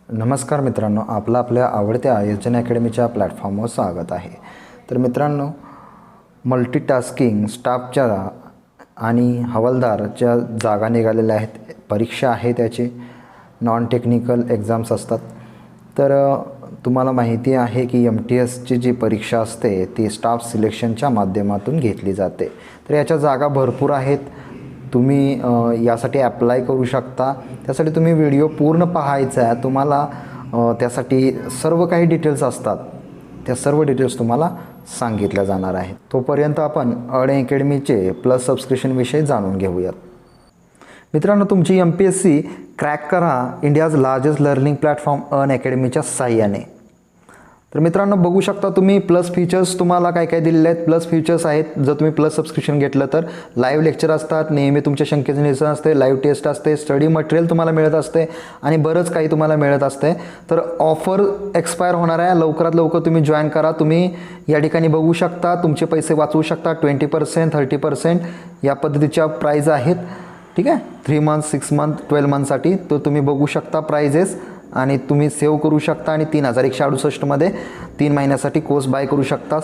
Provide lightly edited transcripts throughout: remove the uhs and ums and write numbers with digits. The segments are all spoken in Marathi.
नमस्कार मित्रांनो, आपल्या आवडत्या योजना अकॅडमीच्या प्लॅटफॉर्मवर स्वागत आहे. तर मित्रांनो, मल्टीटास्किंग स्टाफच्या आणि हवालदारच्या जागा निघालेल्या आहेत. परीक्षा आहे, त्याची नॉन टेक्निकल एक्झाम्स असतात. तर तुम्हाला माहिती आहे की MTSची जी परीक्षा असते ती स्टाफ सिलेक्शनच्या माध्यमातून घेतली जाते. तर याच्या जागा भरपूर आहेत. तुम्ही यासाठी ॲप्लाय करू शकता. त्यासाठी तुम्ही व्हिडिओ पूर्ण पाहायचा आहे. तुम्हाला त्यासाठी सर्व काही डिटेल्स असतात, त्या सर्व डिटेल्स तुम्हाला सांगितल्या जाणार आहेत. तोपर्यंत आपण अनअकॅडमीचे प्लस सबस्क्रिप्शनविषयी जाणून घेऊयात. मित्रांनो, तुमची MPSC क्रॅक करा इंडियाज लार्जेस्ट लर्निंग प्लॅटफॉर्म अनअकॅडमीच्या साहाय्याने. तर मित्रांनो, बघू शकता तुम्ही प्लस फीचर्स तुम्हाला काय काय दिलेले आहेत. प्लस फीचर्स आहेत, जर तुम्ही प्लस सबस्क्रिप्शन घेतलं तर लाईव्ह लेक्चर असतात, नेहमी तुमच्या शंकेचं निरसन असते, लाईव्ह टेस्ट असते, स्टडी मटेरियल तुम्हाला मिळत असते आणि बरंच काही तुम्हाला मिळत असते. तर ऑफर एक्सपायर होणार आहे, लवकरात लवकर तुम्ही जॉईन करा. तुम्ही या ठिकाणी बघू शकता, तुमचे पैसे वाचवू शकता. 20%, 30% या पद्धतीच्या प्राईज आहेत. ठीक आहे, 3 मंथ, 6 मंथ, 12 मंथसाठी तो तुम्ही बघू शकता प्राइजेस आणि तुम्ही सेव्ह करू शकता. आणि 3168मध्ये 3 महिन्यासाठी कोर्स बाय करू शकता.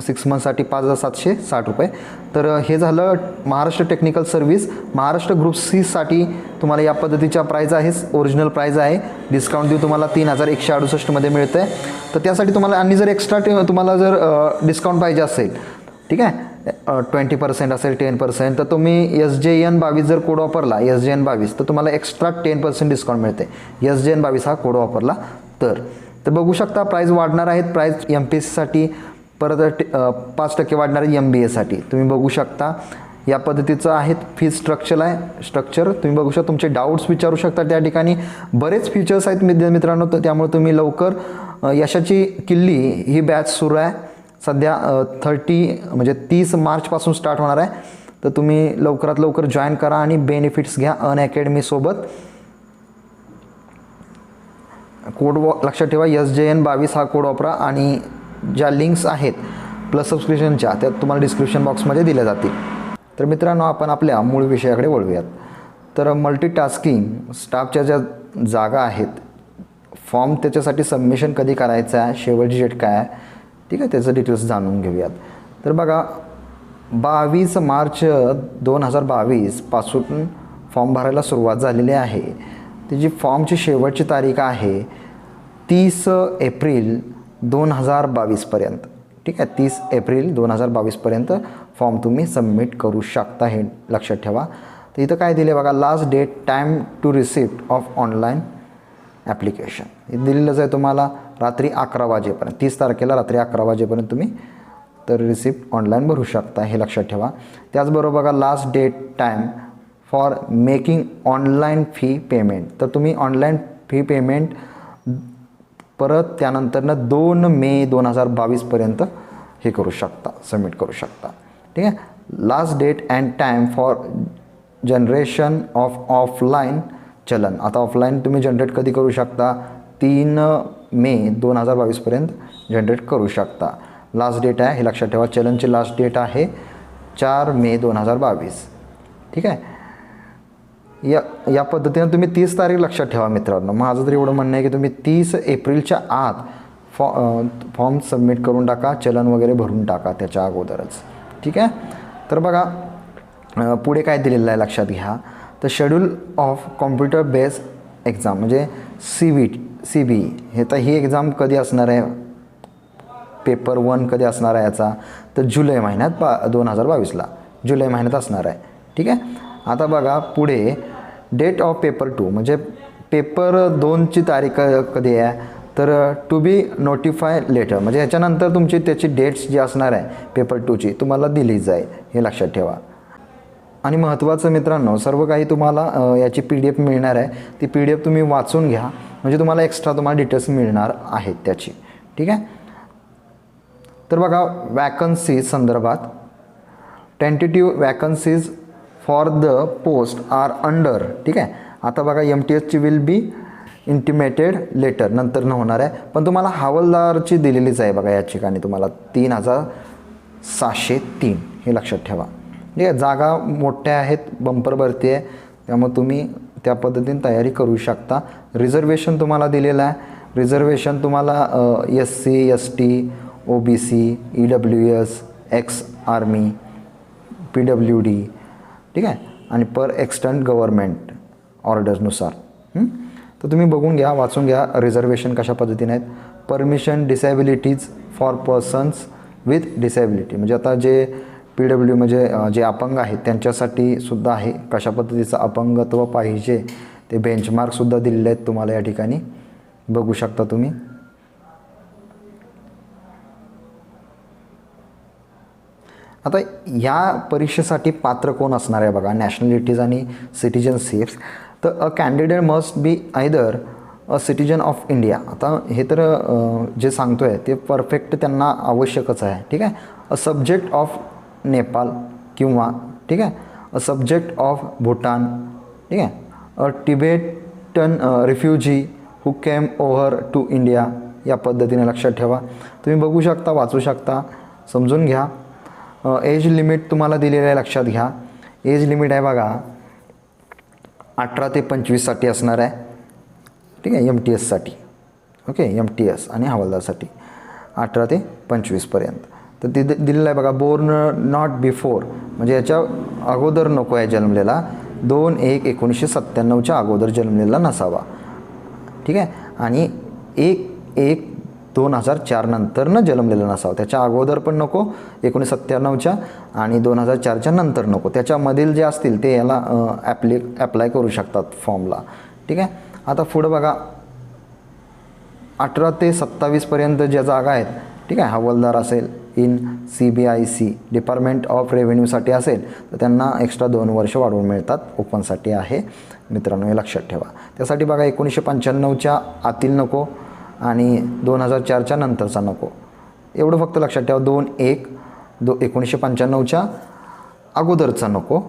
6 मंथसाठी 5760 रुपये. तर हे झालं Maharashtra technical service. Maharashtra group C साठी तुम्हाला या पद्धतीच्या प्राईज आहे, ओरिजिनल प्राईज आहे. डिस्काउंट देऊ तुम्हाला 3168मध्ये मिळतं आहे. तर त्यासाठी तुम्हाला आणि जर एक्स्ट्रा तुम्हाला जर डिस्काउंट पाहिजे असेल, ठीक आहे, 20% असेल, 10%, तर तुम्ही SJN22 जर कोड वापरला, SJN22, तर तुम्हाला एक्स्ट्रा 10% डिस्काउंट मिळते. SJN22 हा कोड वापरला तर बघू शकता प्राईज वाढणार आहेत. प्राईज MPSCसाठी परत 5% वाढणार आहे. MBAसाठी तुम्ही बघू शकता या पद्धतीचं आहेत. फीज स्ट्रक्चर तुम्ही बघू शकता. तुमचे डाऊट्स विचारू शकता. त्या ठिकाणी बरेच फीचर्स आहेत मित्रांनो. तर त्यामुळे तुम्ही लवकर यशाची किल्ली ही बॅच सुरू आहे सध्या. 30 मार्चपासून स्टार्ट होणार आहे. तर तुम्ही लवकरात लवकर जॉईन करा आणि बेनिफिट्स घ्या अनअकॅडमीसोबत. कोड लक्षात ठेवा, SJN22 हा कोड वापरा आणि ज्या लिंक्स आहेत प्लस सबस्क्रिप्शनच्या त्या तुम्हाला डिस्क्रिप्शन बॉक्समध्ये दिल्या जातील. तर मित्रांनो, आपण आपल्या मूळ विषयाकडे वळूयात. तर मल्टीटास्किंग स्टाफच्या ज्या जागा आहेत, फॉर्म त्याच्यासाठी सबमिशन कधी करायचं आहे, शेवटची डेट काय आहे, ठीक आहे, त्याचं डिटेल्स जाणून घेऊयात. तर बघा, 22 मार्च 2022 पासून फॉर्म भरायला सुरुवात झालेली आहे. त्याची फॉर्मची शेवटची तारीख आहे 30 एप्रिल 2022पर्यंत. ठीक आहे, 30 एप्रिल 2022पर्यंत फॉर्म तुम्ही सबमिट करू शकता, हे लक्षात ठेवा. तर इथं काय दिले बघा, last date time to receipt of online application हे दिलेलंच आहे तुम्हाला. रात्री 11 वाजेपर्यंत, 30 तारखेला रात्री 11 वाजेपर्यंत तुम्ही तर रिसिप्ट ऑनलाईन भरू शकता, हे लक्षात ठेवा. त्याचबरोबर बघा, last date time for making online fee payment. तर तुम्ही ऑनलाईन फी पेमेंट परत त्यानंतरनं 2 मे 2022पर्यंत हे करू शकता, सबमिट करू शकता. ठीक आहे. Last date and time for generation of offline challan. आता ऑफलाईन तुम्ही जनरेट कधी करू शकता, 3 मे 2022पर्यंत जनरेट करू शकता. लास्ट डेट आहे, हे लक्षात ठेवा. चलनची लास्ट डेट आहे 4 मे 2022. ठीक आहे. या पद्धतीनं तुम्ही 30 तारीख लक्षात ठेवा मित्रांनो. माझं तर एवढं म्हणणं आहे की तुम्ही 30 एप्रिलच्या आत फॉर्म सबमिट करून टाका, चलन वगैरे भरून टाका त्याच्या अगोदरच. ठीक आहे. तर बघा, पुढे काय दिलेलं आहे लक्षात घ्या. तर schedule of computer based exam म्हणजे CBE हे. तर ही एक्झाम कधी असणार आहे, पेपर 1 कधी असणार आहे याचा, तर जुलै महिन्यात 2022ला जुलै महिन्यात असणार आहे. ठीक आहे. आता बघा पुढे, डेट ऑफ पेपर 2 म्हणजे पेपर 2ची तारीख कधी आहे, तर टू बी नोटिफाय लेटर म्हणजे ह्याच्यानंतर तुमची त्याची डेट्स जी असणार आहे पेपर 2ची तुम्हाला दिली जाईल, हे लक्षात ठेवा. आणि महत्त्वाचं मित्रांनो, सर्व काही तुम्हाला याची PDF मिळणार आहे. ती PDF तुम्ही वाचून घ्या, म्हणजे तुम्हाला एक्स्ट्रा डिटेल्स मिळणार आहेत त्याची. ठीक आहे. तर बघा, वॅकन्सी संदर्भात, tentative vacancies for the post are under. ठीक आहे. आता बघा, MTSची विल बी इंटिमेटेड लेटर नंतर होणार आहे, पण तुम्हाला हवालदारची दिलेलीच आहे बघा. या ठिकाणी तुम्हाला 3703 हे लक्षात ठेवा. ठीक आहे. जागा मोठ्या आहेत, बंपर भरती आहे, त्यामुळे तुम्ही त्या पद्धतीने तयारी करू शकता. रिझर्वेशन तुम्हाला दिलेलं आहे. रिझर्वेशन तुम्हाला SC ST OBC EWS ex army PWD ठीक आहे आणि पर एक्स्टंट गव्हर्मेंट ऑर्डर्सनुसार. तर तुम्ही बघून घ्या, वाचून घ्या रिझर्वेशन कशा पद्धतीने आहेत. Permission disabilities for persons with disability म्हणजे आता जे PW म्हणजे जे अपंग आहेत त्यांच्यासाठी सुद्धा आहे. कशा पद्धतीचं अपंगत्व पाहिजे ते बेंचमार्कसुद्धा दिलेले आहेत तुम्हाला या ठिकाणी बघू शकता तुम्ही. आता या परीक्षेसाठी पात्र कोण असणार आहे बघा, नॅशनॅलिटीज आणि सिटिझनशिप्स. तर a candidate must be either a citizen of India. आता हे तर जे सांगतो आहे ते परफेक्ट त्यांना आवश्यकच आहे. ठीक आहे. अ सब्जेक्ट ऑफ नेपाल किंवा ठीक आहे अ सब्जेक्ट ऑफ भूटान ठीक आहे. A Tibetan refugee who came over to India. या पद्धतीने लक्षात ठेवा. तुम्ही बघू शकता, वाचू शकता, समजून घ्या. एज लिमिट तुम्हाला दिलेलं आहे, लक्षात घ्या. एज लिमिट आहे बघा 18 ते 25साठी असणार आहे. ठीक आहे. MTSसाठी ओके, MTS आणि हवालदारसाठी 18 ते 25पर्यंत. तर ते दिलेलं आहे बघा. बोर्न नॉट बिफोर म्हणजे याच्या अगोदर नको आहे जन्मलेला. 2/1/1997च्या अगोदर जन्मलेला नसावा. ठीक आहे. आणि 1/1/2004 नंतरनं जन्मलेला नसावा. त्याच्या अगोदर पण नको, 1997च्या आणि 2004च्या नंतर नको. त्याच्यामधील जे असतील ते याला ॲप्लाय करू शकतात फॉर्मला. ठीक आहे. आता पुढं बघा 18 ते 27पर्यंत ज्या जागा आहेत ठीक आहे, हवालदार असेल इन CBIC डिपार्टमेंट ऑफ रेव्हेन्यूसाठी असेल तर त्यांना एक्स्ट्रा 2 वर्ष वाढवून मिळतात. ओपनसाठी आहे मित्रांनो, हे लक्षात ठेवा. त्यासाठी बघा 1995च्या आतील नको आणि 2004च्या नंतरचा नको. एवढं फक्त लक्षात ठेवा. 1995च्या अगोदरचा नको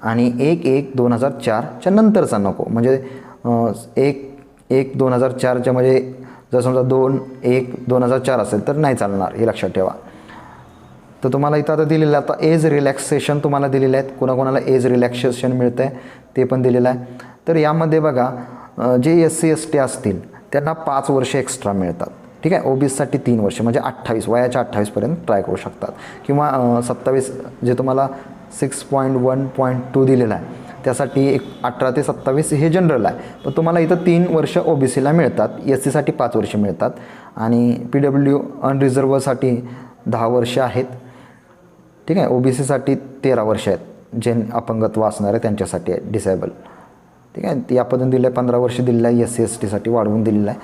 आणि 1/1/2004च्या नंतरचा नको. म्हणजे 1/1/2004च्या म्हणजे जर समजा 2/1/2004 असेल तर नाही चालणार, हे लक्षात ठेवा. तर तुम्हाला इथं आता दिलेलं आहे. आता एज रिलॅक्सेशन तुम्हाला दिलेलं आहे. कोणाकोणाला एज रिलॅक्सेशन मिळतं आहे ते पण दिलेलं आहे. तर यामध्ये बघा जे SC ST असतील त्यांना 5 वर्ष एक्स्ट्रा मिळतात. ठीक आहे. OBCसाठी 3 वर्ष म्हणजे 28 वयाच्या 28पर्यंत ट्राय करू शकतात. किंवा 27 जे तुम्हाला 6.1.2 दिलेलं आहे त्यासाठी 18 ते 27 हे जनरल आहे. पण तुम्हाला इथं 3 वर्ष OBCला मिळतात. SCसाठी 5 वर्ष मिळतात आणि PW अनरिझर्वसाठी 10 वर्ष आहेत. ठीक आहे. OBCसाठी 13 वर्ष आहेत. जे अपंगत्व असणार आहे त्यांच्यासाठी आहे, डिसेबल. ठीक आहे. या पद्धतीने दिलं आहे. 15 वर्ष दिलेलं आहे. SC STसाठी वाढवून दिलेलं आहे.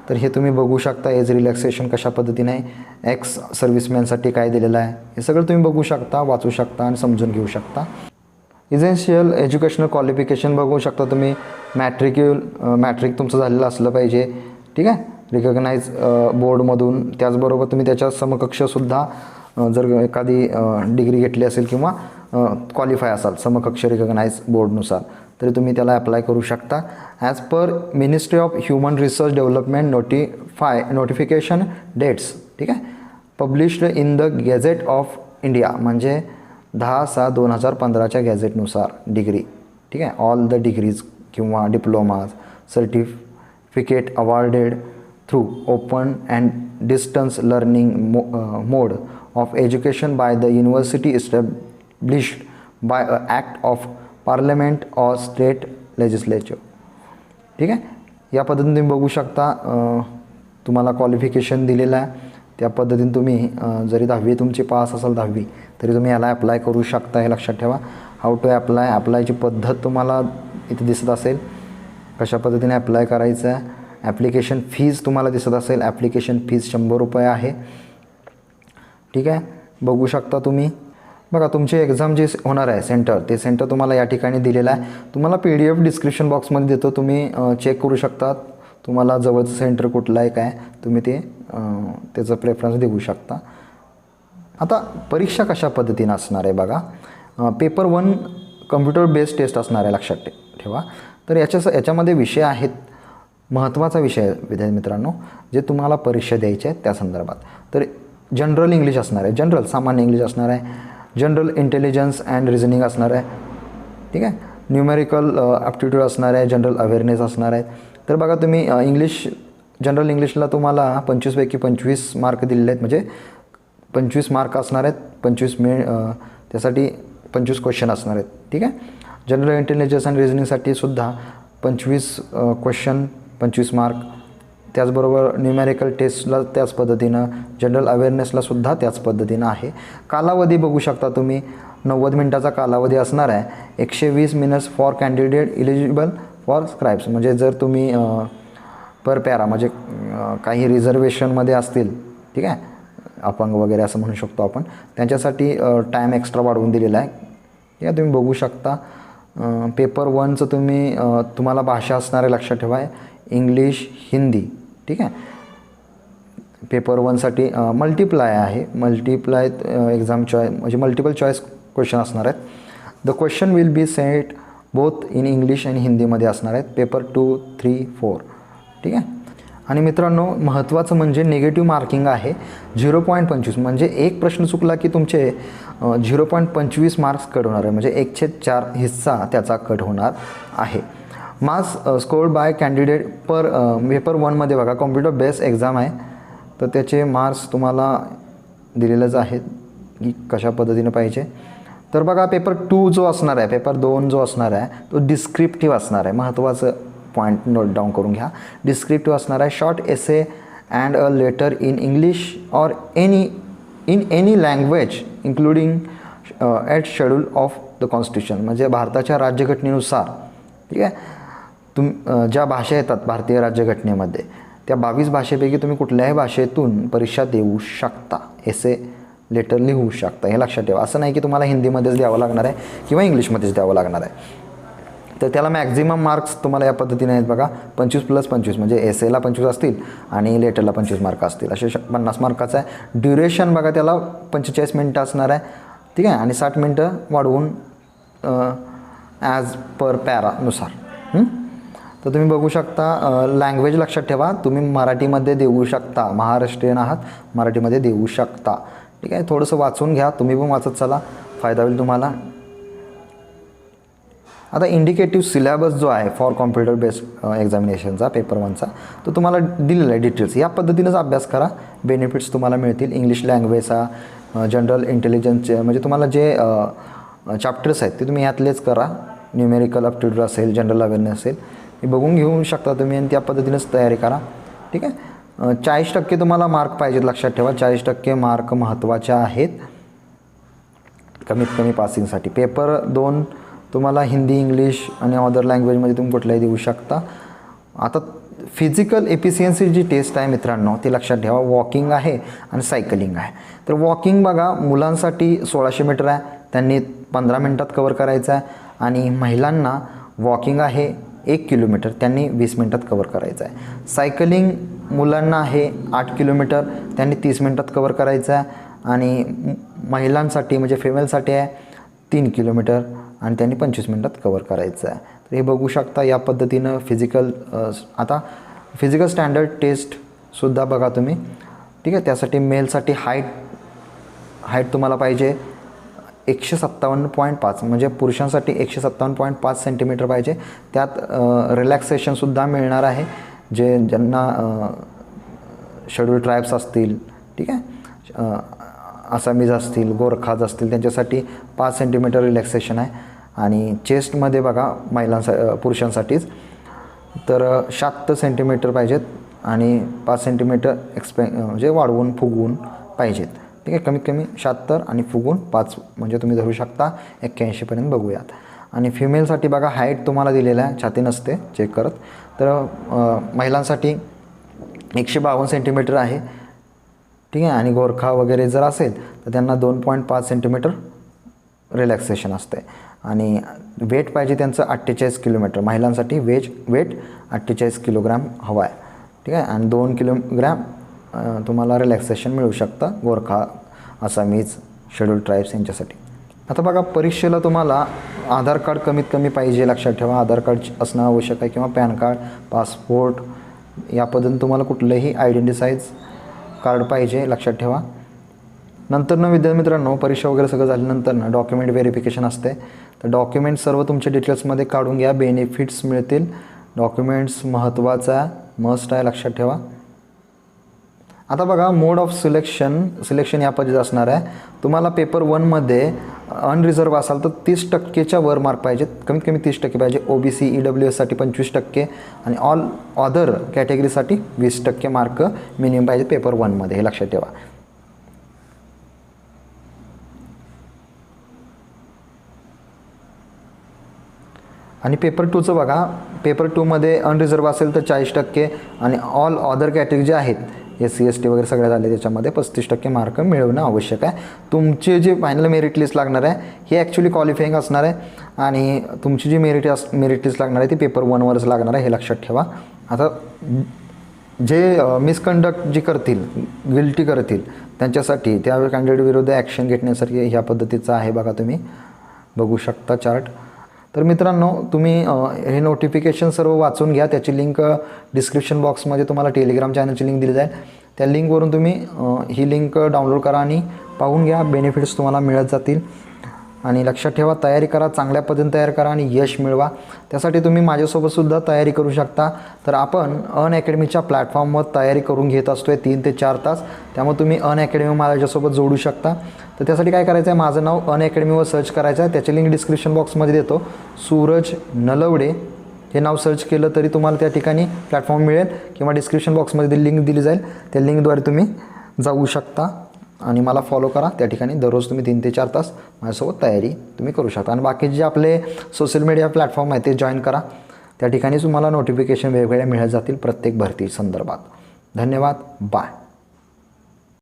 तर हे तुम्ही बघू शकता. एज रिलॅक्सेशन कशा पद्धतीने आहे, एक्स सर्व्हिसमॅनसाठी काय दिलेलं आहे हे सगळं तुम्ही बघू शकता, वाचू शकता आणि समजून घेऊ शकता. इसेन्शियल एज्युकेशनल क्वालिफिकेशन बघू शकता तुम्ही. मॅट्रिक तुमचं झालेलं असलं पाहिजे. ठीक आहे. रिकग्नाइज बोर्डमधून. त्याचबरोबर तुम्ही त्याच्या समकक्षसुद्धा जर एखादी डिग्री घेतली असेल किंवा क्वालिफाय असाल समकक्ष रिकग्नाइज बोर्डनुसार तरी तुम्ही त्याला अप्लाय करू शकता. As per ministry of human resource development notification dates. ठीक आहे. Published in the gazette of India म्हणजे 10/6/2015च्या गॅझेटनुसार डिग्री. ठीक आहे. ऑल द डिग्रीज किंवा diplomas certificate awarded through open and distance learning mode of education by the university established by a act of parliament or state legislature. ठीक आहे. या पद्धतीने तुम्ही बघू शकता. तुम्हाला क्वालिफिकेशन दिलेलं आहे. त्या पद्धतीने तुम्ही जरी 10वी तुमची पास असेल 10वी तरी तुम्ही याला अप्लाय करू शकता, हे लक्षात ठेवा. हाऊ टू अप्लायची पद्धत तुम्हाला इथे दिसत असेल. कशा पद्धतीने अप्लाय करायचं आहे. ॲप्लिकेशन फीज तुम्हाला दिसत असेल. ॲप्लिकेशन फीज 100 रुपये आहे. ठीक आहे. बघू शकता तुम्ही. बघा तुमची एक्झाम जे होणार आहे सेंटर, ते सेंटर तुम्हाला या ठिकाणी दिलेलं आहे. तुम्हाला PDF डिस्क्रिप्शन बॉक्समध्ये देतो, तुम्ही चेक करू शकता. तुम्हाला जवळचं सेंटर कुठलं आहे काय तुम्ही ते त्याचं प्रेफरन्स देऊ शकता. आता परीक्षा कशा पद्धतीनं असणार आहे बघा. पेपर 1 कम्प्युटर बेस्ड टेस्ट असणार आहे, लक्षात ठेवा. तर याच्यामध्ये विषय आहेत. महत्त्वाचा विषय विद्यार्थी मित्रांनो जे तुम्हाला परीक्षा द्यायचे आहेत त्या संदर्भात. तर जनरल इंग्लिश असणार आहे. जनरल सामान्य इंग्लिश असणार आहे. जनरल इंटेलिजन्स अँड रिझनिंग असणार आहे. ठीक आहे. न्यूमेरिकल ॲप्टिट्यूड असणार आहे, जनरल अवेअरनेस असणार आहे. तर बघा तुम्ही जनरल इंग्लिशला तुम्हाला 25पैकी 25 मार्क दिलेले आहेत, म्हणजे 25 मार्क असणार आहेत, 25 त्यासाठी 25 क्वेश्चन असणार आहेत. ठीक आहे. जनरल इंटेलिजन्स अँड रिझनिंगसाठी सुद्धा 25 क्वेश्चन, 25 मार्क. त्याचबरोबर न्यूमेरिकल टेस्टला त्याच पद्धतीनं, जनरल अवेअरनेसला सुद्धा त्याच पद्धतीनं आहे. कालावधी बघू शकता तुम्ही, 90 मिनिटाचा कालावधी असणार आहे. 120 minutes for candidate eligible for scribes, म्हणजे जर तुम्ही पर पॅरा म्हणजे काही रिझर्वेशनमध्ये असतील, ठीक आहे, अपंग वगैरे असं म्हणू शकतो आपण, त्यांच्यासाठी टाईम एक्स्ट्रा वाढवून दिलेला आहे. या तुम्ही बघू शकता. पेपर 1चं तुम्हाला भाषा असणार आहे, लक्षात ठेवा, इंग्लिश, हिंदी. ठीक आहे. पेपर 1साठी मल्टिप्लाय आहे, मल्टिप्लाय एक्झाम चॉईस म्हणजे मल्टिपल चॉईस क्वेश्चन असणार आहेत. The question will be set both in English आणि हिंदीमध्ये असणार आहेत. पेपर 2, 3, 4. ठीक आहे. आणि मित्रांनो, महत्त्वाचं म्हणजे निगेटिव्ह मार्किंग आहे 0.25, म्हणजे एक प्रश्न चुकला की तुमचे 0.25 मार्क्स कट होणार आहे, म्हणजे 1/4 हिस्सा त्याचा कट होणार आहे. Marks scored by candidate paper 1मध्ये बघा कॉम्प्युटर बेस्ड एक्झाम आहे, तर त्याचे मार्क्स तुम्हाला दिलेलेच आहेत की कशा पद्धतीनं पाहिजे. तर बघा पेपर 2 जो असणार आहे, पेपर 2 जो असणार आहे तो डिस्क्रिप्टिव्ह असणार आहे. महत्त्वाचं पॉईंट नोट डाऊन करून घ्या. डिस्क्रिप्टिव्ह असणार आहे. Short essay and a letter in English or in any language including at schedule of the constitution, म्हणजे भारताच्या राज्यघटनेनुसार, ठीक आहे, ज्या भाषा येतात भारतीय राज्यघटनेमध्ये, त्या 22 भाषेपैकी तुम्ही कुठल्याही भाषेतून परीक्षा देऊ शकता, एसे लेटर लिहू शकता. हे लक्षात ठेवा. असं नाही की तुम्हाला हिंदीमध्येच द्यावं लागणार आहे किंवा इंग्लिशमध्येच द्यावं लागणार आहे. तर त्याला मॅक्झिमम मार्क्स तुम्हाला या पद्धतीने आहेत बघा. 25 + 25 म्हणजे एसेला 25 असतील आणि लेटरला 25 मार्क असतील, असे 50 मार्काचं आहे. ड्युरेशन बघा त्याला 45 मिनटं असणार आहे. ठीक आहे. आणि 60 मिनटं वाढवून ॲज पर पॅरानुसार. तर तुम्ही बघू शकता. लँग्वेज लक्षात ठेवा, तुम्ही मराठीमध्ये देऊ शकता, महाराष्ट्रीयन आहात, मराठीमध्ये देऊ शकता. ठीक आहे. थोडंसं वाचून घ्या, तुम्ही पण वाचत चला, फायदा होईल तुम्हाला. आता इंडिकेटिव्ह सिलेबस जो आहे फॉर कॉम्प्युटर बेस्ड एक्झामिनेशनचा पेपर 1चा, तो तुम्हाला दिलेला आहे डिटेल्स. या पद्धतीनेच अभ्यास करा, बेनिफिट्स तुम्हाला मिळतील. इंग्लिश लँग्वेजचा, जनरल इंटेलिजन्सचे, म्हणजे तुम्हाला जे चॅप्टर्स आहेत ते तुम्ही यातलेच करा. न्यूमेरिकल ॲप्टिट्यूड असेल, जनरल अवेअरनेस असेल, हे बघून घेऊ शकता तुम्ही आणि त्या पद्धतीनेच तयारी करा. ठीक आहे. 40% तुम्हाला मार्क पाहिजेत, लक्षात ठेवा. 40% मार्क महत्त्वाचे आहेत कमीत कमी पासिंगसाठी. पेपर 2 तुम्हाला हिंदी, इंग्लिश आणि अदर लँग्वेजमध्ये तुम्ही कुठलाही देऊ शकता. आता फिजिकल एफिशियन्सी जी टेस्ट आहे मित्रांनो, ती लक्षात ठेवा. वॉकिंग आहे आणि सायकलिंग आहे. तर वॉकिंग बघा, मुलांसाठी 1600 मीटर आहे, त्यांनी 15 मिनटात कवर करायचं आहे. आणि महिलांना वॉकिंग आहे 1 किलोमीटर, त्यांनी 20 मिनटात कवर करायचं आहे. सायकलिंग मुलांना आहे 8 किलोमीटर, त्यांनी 30 मिनटात कवर करायचं आहे. आणि महिलांसाठी म्हणजे फिमेलसाठी आहे 3 किलोमीटर आणि त्यांनी 25 मिनटात कवर करायचं आहे. तर हे बघू शकता या पद्धतीनं आता फिजिकल स्टँडर्ड टेस्टसुद्धा बघा तुम्ही. ठीक आहे. त्यासाठी मेलसाठी हाईट तुम्हाला पाहिजे 157.5, म्हणजे पुरुषांसाठी 157.5 सेंटीमीटर पाहिजे. त्यात रिलॅक्सेशनसुद्धा मिळणार आहे, ज्यांना शेड्यूल ट्राईब्स असतील, ठीक आहे, आसामीज असतील, गोरखाज असतील, त्यांच्यासाठी 5 सेंटीमीटर रिलॅक्सेशन आहे. आणि चेस्टमध्ये बघा पुरुषांसाठीच तर 76 सेंटीमीटर पाहिजेत आणि 5 सेंटीमीटर म्हणजे वाढवून फुगवून पाहिजेत. ठीक आहे. कमीत कमी 76 आणि फुगून 5, म्हणजे तुम्ही धरू शकता 81पर्यंत बघूयात. आणि फिमेलसाठी बघा हाईट तुम्हाला दिलेला आहे, छाती नसते चेक करत. तर महिलांसाठी 152 सेंटीमीटर आहे. ठीक आहे. आणि गोरखा वगैरे जर असेल तर त्यांना 2.5 सेंटीमीटर रिलॅक्सेशन असते. आणि वेट पाहिजे त्यांचं 48 किलोमीटर. महिलांसाठी वेट 48 किलोग्रॅम हवा आहे. ठीक आहे. आणि 2 किलोग्रॅम तुम्हाला रिलॅक्सेशन मिळू शकतं गोरखा, आसामीज, शेड्यूल ट्राईब्स यांच्यासाठी. आता बघा, परीक्षेला तुम्हाला आधार कार्ड कमीत कमी पाहिजे, लक्षात ठेवा. आधार कार्ड असणं आवश्यक आहे किंवा पॅन कार्ड, पासपोर्ट, या पद्धतीने तुम्हाला कुठलंही आयडेंटिसाईज कार्ड पाहिजे, लक्षात ठेवा. नंतर विद्यार्थी मित्रांनो, परीक्षा वगैरे सगळं झाल्यानंतर डॉक्युमेंट व्हेरिफिकेशन असते. तर डॉक्युमेंट्स सर्व तुमच्या डिटेल्समध्ये काढून घ्या, बेनिफिट्स मिळतील. डॉक्युमेंट्स महत्त्वाचा मस्ट आहे, लक्षात ठेवा. आता बघा, मोड ऑफ सिलेक्शन या पद्धतीत असणार आहे. तुम्हाला पेपर 1मध्ये अनरिझर्व असाल तर 30%च्या वर मार्क पाहिजेत, कमीत कमी 30% पाहिजे. OBC EWSसाठी 25% आणि ऑल अदर कॅटेगरीसाठी 20% मार्क मिनिमम पाहिजे पेपर 1मध्ये, हे लक्षात ठेवा. आणि पेपर 2चं बघा, पेपर 2मध्ये अनरिझर्व असेल तर 40% आणि ऑल अदर कॅटेगरी जे आहेत SC ST वगैरे सगळ्या झाले त्याच्यामध्ये 35% मार्क मिळवणं आवश्यक आहे. तुमचे जे फायनल मेरिट लिस्ट लागणार आहे हे ॲक्च्युली क्वालिफाईंग असणार आहे आणि तुमची जी मेरिट लिस्ट लागणार आहे ती पेपर 1वरच लागणार आहे, हे लक्षात ठेवा. आता जे मिसकंडक्ट जी करतील, गिल्टी करतील त्यांच्यासाठी त्या कॅन्डिडेट विरुद्ध ॲक्शन घेण्यासाठी ह्या पद्धतीचं आहे. बघा, तुम्ही बघू शकता चार्ट. तर मित्रांनो, तुम्ही हे नोटिफिकेशन सर्व वाचून घ्या. त्याची लिंक डिस्क्रिप्शन बॉक्समध्ये तुम्हाला टेलिग्राम चॅनलची लिंक दिली जाईल. त्या लिंकवरून तुम्ही ही लिंक डाउनलोड करा आणि पाहून घ्या. बेनिफिट्स तुम्हाला मिळत जातील. आणि लक्षात ठेवा, तयारी करा, चांगल्या पद्धतीने तयार करा आणि यश मिळवा. त्यासाठी तुम्ही माझ्यासोबतसुद्धा तयारी करू शकता. तर आपण अनअकॅडमीच्या प्लॅटफॉर्मवर तयारी करून घेत असतो आहे 3 ते 4 तास. त्यामुळे तुम्ही अनअकॅडमी माझ्यासोबत जोडू शकता. तर त्यासाठी काय करायचं आहे, माझं नाव अनअकॅडमीवर सर्च करायचं आहे. त्याची लिंक डिस्क्रिप्शन बॉक्समध्ये देतो. सूरज नलवडे हे नाव सर्च केलं तरी तुम्हाला त्या ठिकाणी प्लॅटफॉर्म मिळेल किंवा डिस्क्रिप्शन बॉक्समध्ये लिंक दिली जाईल. त्या लिंकद्वारे तुम्ही जाऊ शकता आणि मला फॉलो करा. त्या ठिकाणी दररोज तुम्ही 3 ते 4 तास माझ्यासोबत तयारी तुम्ही करू शकता. आणि बाकीचे जे आपले सोशल मीडिया प्लॅटफॉर्म आहे ते जॉईन करा. त्या ठिकाणी तुम्हाला नोटिफिकेशन वेगवेगळ्या मिळत जातील प्रत्येक भरती संदर्भात. धन्यवाद. बाय.